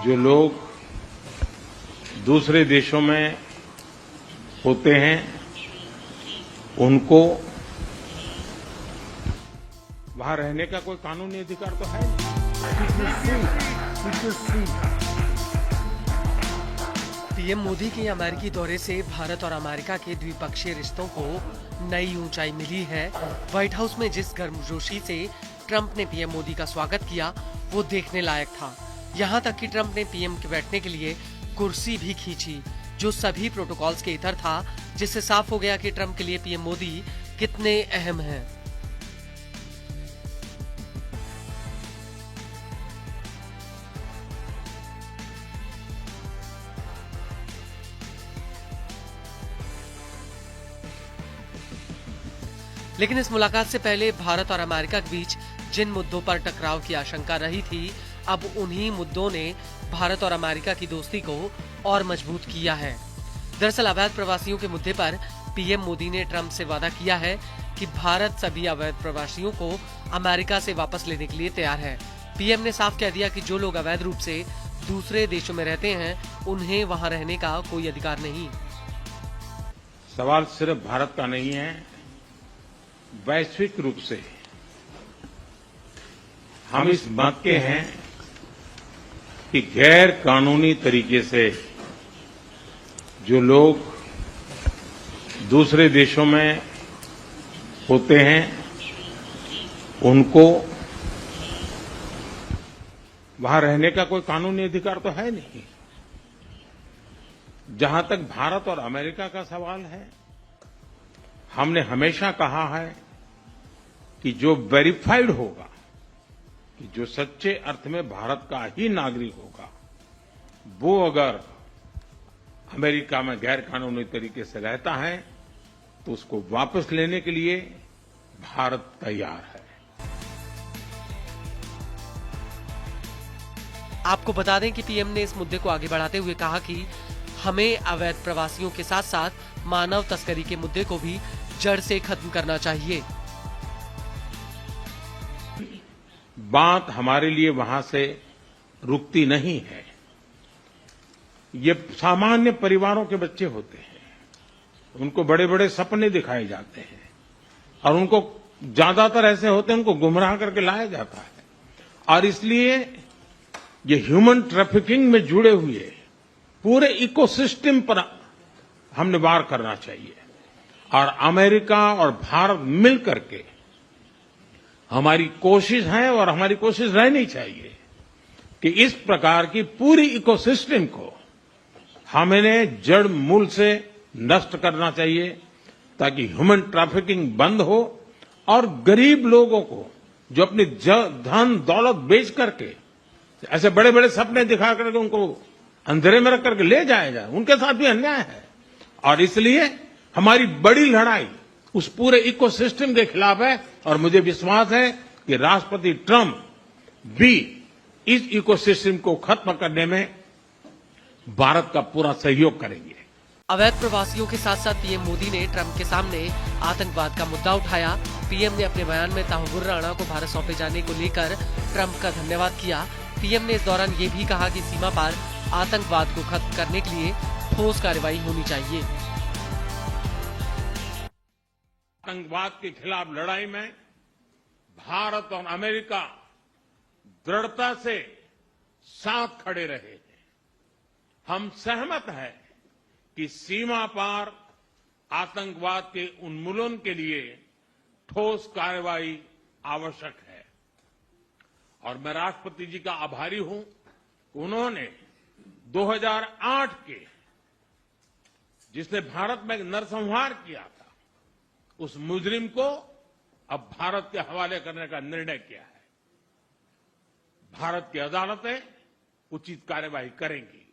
जो लोग दूसरे देशों में होते हैं उनको वहां रहने का कोई कानूनी अधिकार तो है नहीं। पीएम मोदी के अमेरिकी दौरे से भारत और अमेरिका के द्विपक्षीय रिश्तों को नई ऊंचाई मिली है। व्हाइट हाउस में जिस गर्मजोशी से ट्रंप ने पीएम मोदी का स्वागत किया वो देखने लायक था। यहाँ तक कि ट्रंप ने पीएम के बैठने के लिए कुर्सी भी खींची, जो सभी प्रोटोकॉल्स के इतर था, जिससे साफ हो गया कि ट्रंप के लिए पीएम मोदी कितने अहम हैं। लेकिन इस मुलाकात से पहले भारत और अमेरिका के बीच जिन मुद्दों पर टकराव की आशंका रही थी, अब उन्हीं मुद्दों ने भारत और अमेरिका की दोस्ती को और मजबूत किया है। दरअसल अवैध प्रवासियों के मुद्दे पर पीएम मोदी ने ट्रंप से वादा किया है कि भारत सभी अवैध प्रवासियों को अमेरिका से वापस लेने के लिए तैयार है। पीएम ने साफ कह दिया कि जो लोग अवैध रूप से दूसरे देशों में रहते हैं, उन्हें वहां रहने का कोई अधिकार नहीं। सवाल सिर्फ भारत का नहीं है, वैश्विक रूप से हम इस बात के हैं कि गैर कानूनी तरीके से जो लोग दूसरे देशों में होते हैं उनको वहां रहने का कोई कानूनी अधिकार तो है नहीं। जहां तक भारत और अमेरिका का सवाल है, हमने हमेशा कहा है कि जो वेरीफाइड होगा, कि जो सच्चे अर्थ में भारत का ही नागरिक होगा, वो अगर अमेरिका में गैर कानूनी तरीके से रहता है तो उसको वापस लेने के लिए भारत तैयार है। आपको बता दें कि पीएम ने इस मुद्दे को आगे बढ़ाते हुए कहा कि हमें अवैध प्रवासियों के साथ साथ मानव तस्करी के मुद्दे को भी जड़ से खत्म करना चाहिए। बात हमारे लिए वहां से रुकती नहीं है। ये सामान्य परिवारों के बच्चे होते हैं, उनको बड़े बड़े सपने दिखाए जाते हैं और उनको ज्यादातर ऐसे होते हैं, उनको गुमराह करके लाया जाता है। और इसलिए ये ह्यूमन ट्रैफिकिंग में जुड़े हुए पूरे इकोसिस्टम पर हमने वार करना चाहिए। और अमेरिका और भारत मिल करके हमारी कोशिश है और हमारी कोशिश रहनी चाहिए कि इस प्रकार की पूरी इकोसिस्टम को हमें जड़ मूल से नष्ट करना चाहिए, ताकि ह्यूमन ट्रैफिकिंग बंद हो और गरीब लोगों को जो अपनी धन दौलत बेच करके ऐसे बड़े बड़े सपने दिखा करके उनको अंधेरे में रख करके ले जाया जाए, उनके साथ भी अन्याय है। और इसलिए हमारी बड़ी लड़ाई उस पूरे इकोसिस्टम के खिलाफ है और मुझे विश्वास है कि राष्ट्रपति ट्रंप भी इस इकोसिस्टम को खत्म करने में भारत का पूरा सहयोग करेंगे। अवैध प्रवासियों के साथ साथ पीएम मोदी ने ट्रंप के सामने आतंकवाद का मुद्दा उठाया। पीएम ने अपने बयान में तहव्वुर राणा को भारत सौंपे जाने को लेकर ट्रंप का धन्यवाद किया। पीएम ने इस दौरान ये भी कहा कि सीमा पार आतंकवाद को खत्म करने के लिए ठोस कार्रवाई होनी चाहिए। आतंकवाद के खिलाफ लड़ाई में भारत और अमेरिका दृढ़ता से साथ खड़े रहे हैं। हम सहमत हैं कि सीमा पार आतंकवाद के उन्मूलन के लिए ठोस कार्रवाई आवश्यक है। और मैं राष्ट्रपति जी का आभारी हूं, उन्होंने 2008 के जिसने भारत में नरसंहार किया था, उस मुजरिम को अब भारत के हवाले करने का निर्णय किया है। भारत की अदालतें उचित कार्रवाई करेंगी।